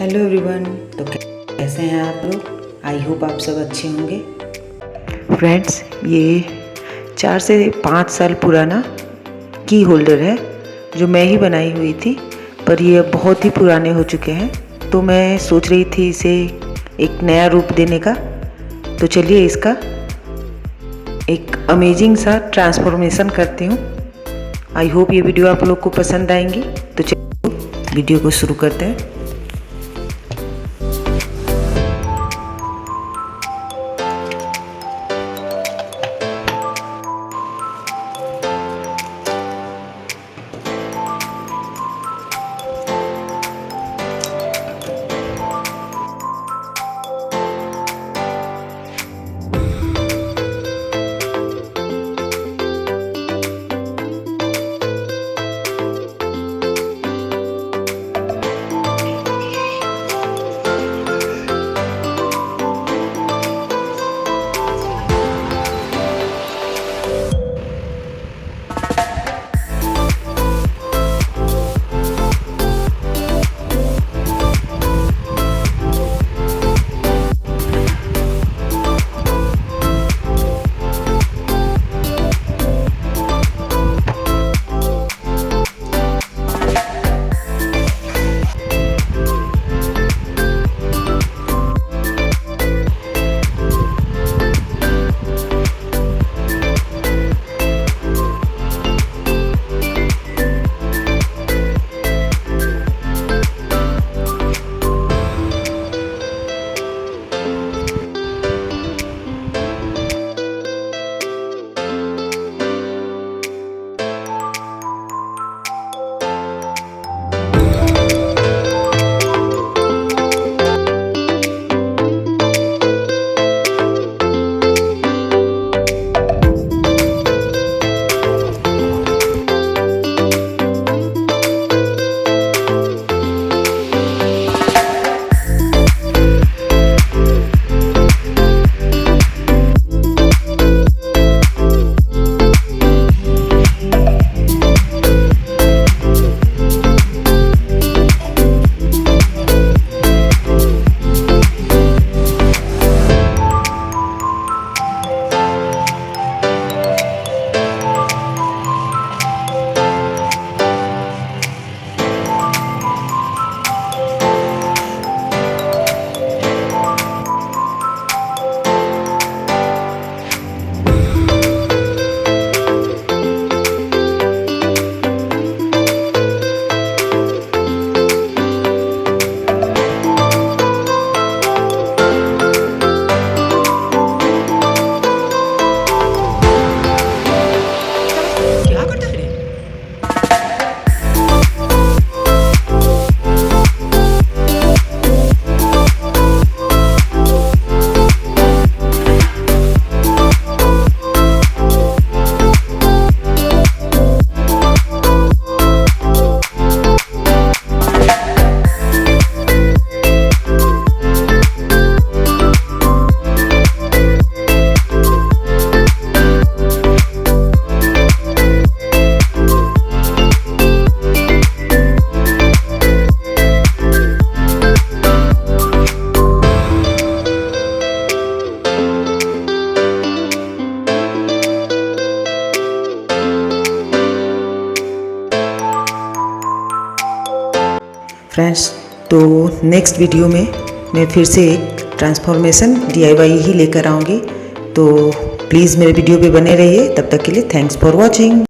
Hello everyone. तो कैसे हैं आप लोग? आई होप आप सब अच्छे होंगे। फ्रेंड्स, ये 4 से 5 साल पुराना की होल्डर है जो मैं ही बनाई हुई थी, पर ये बहुत ही पुराने हो चुके हैं। तो मैं सोच रही थी इसे एक नया रूप देने का। तो चलिए इसका एक अमेजिंग सा ट्रांसफॉर्मेशन करती हूँ। आई होप ये वीडियो आप लोग को पसंद आएंगी। तो चलिए वीडियो को शुरू करते हैं। फ्रेंड्स, तो नेक्स्ट वीडियो में मैं फिर से एक ट्रांसफॉर्मेशन DIY ही लेकर आऊँगी। तो प्लीज़ मेरे वीडियो पे बने रहिए। तब तक के लिए थैंक्स फॉर वॉचिंग।